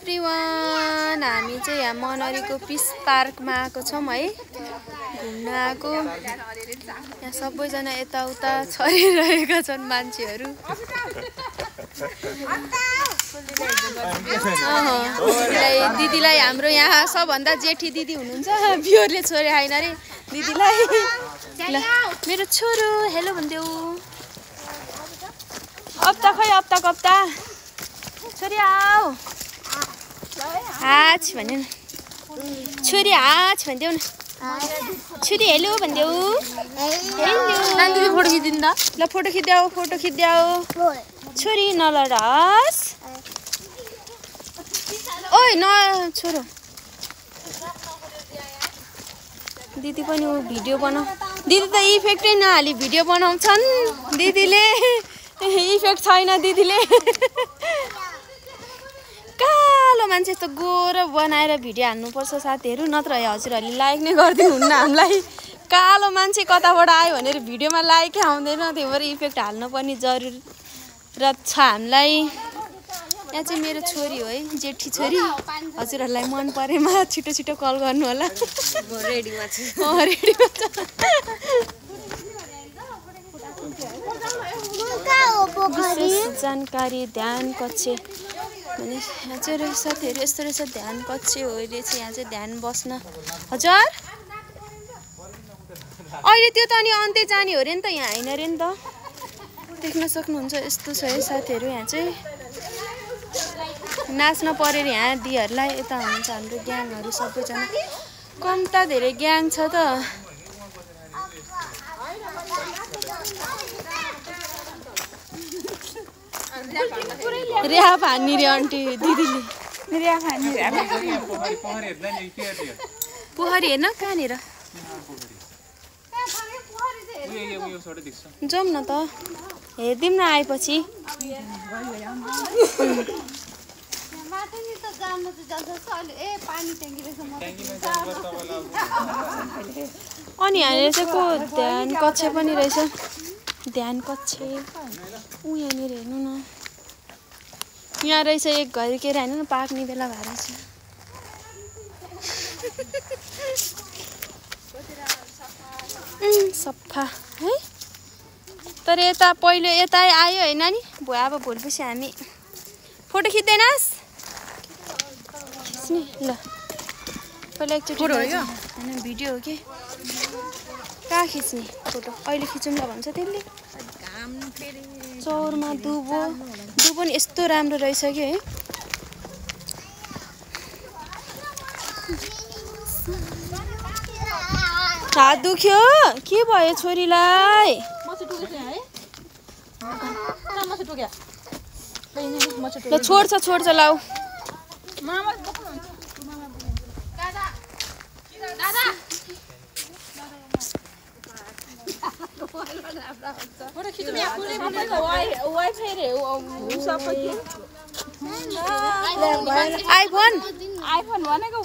everyone हामी चाहिँ यहाँ मनरीको पिस पार्कमा आएको छौँ है घुम्न आएको यहाँ सबैजना यताउता छरिरहेका छन् मान्छेहरू दिदीलाई हाम्रो यहाँ सबभन्दा जेठी दिदी हुनुहुन्छ बियोरले छोरे आइन रे दिदीलाई ल मेरो छोरो हेलो भन्देऊ अप्ता खै अप्ता छोरी आऊ हाच भन्यो न छोरी हाच भन्देऊ न छोरी हेलो भन्देऊ फोटो खिचिदिनु त ल फोटो खिच्द्याऊ छोरी नलडास ओइ न छोरो दिदी पनि भिडियो बनाऊ दिदी त इफेक्टै नहाली भिडियो बनाउँछन् दिदीले इफेक्ट छैन दिदीले कालो मान्छे त गोरो बनाएर भिडियो हाल्नुपर्छ साथीहरू नत्र हजुरहरूले लाइक नै गरिदिनुहुन्न हामीलाई कालो मान्छे कताबाट आयो भनेर भिडियोमा लाइकै आउँदैन त्यही भएर इफेक्ट हाल्नुपर्ने जरुरत छ हामीलाई यहाँ चाहिँ मेरो छोरी हो है जेठी छोरी हजुरहरूलाई मन परेमा छिटो कल गर्नु होला रेडीमा छ जानकारी ध्यान कक्ष भने यहाँ चाहिँ रहेछ साथीहरू यस्तो रहेछ ध्यान कक्ष हो रहेछ यहाँ चाहिँ ध्यान बस्न हजुर अहिले त्यो त अनि अन्त्य जाने हो अरे नि त यहाँ होइन अरे नि त देख्न सक्नुहुन्छ यस्तो छ है साथीहरू यहाँ चाहिँ नाच्न परेर यहाँ दिदीहरूलाई यता हुन्छ हाम्रो ग्याङहरू सबैजना कम त धेरै ग्याङ छ त र्याप हान्ने रे आन्टी दिदीले पोखरी हेर्न कहाँनिर जाउँ न त हेरिदिउँ न आएपछि अनि यहाँनिर चाहिँ को ध्यान कक्ष पनि रहेछ ध्यान कक्ष यहाँनिर हेर्नु न यहाँ रहेछ एक घरि के होइन न पाक्ने बेला भएर छ सफा है तर यता पहिले यता आयो होइन नि अब भोलिपछि हामी फोटो खिच्दैनस् खिच्ने ल पहिला एकचोटि होइन भिडियो हो कि कहाँ खिच्ने फोटो अहिले खिचौँ ल भन्छ त्यसले चौरमा दुबो पनि यस्तो राम्रो रहेछ कि है हात दुख्यो के भयो छोरीलाई ल छोड्छ लाऊ आइफोन भनेको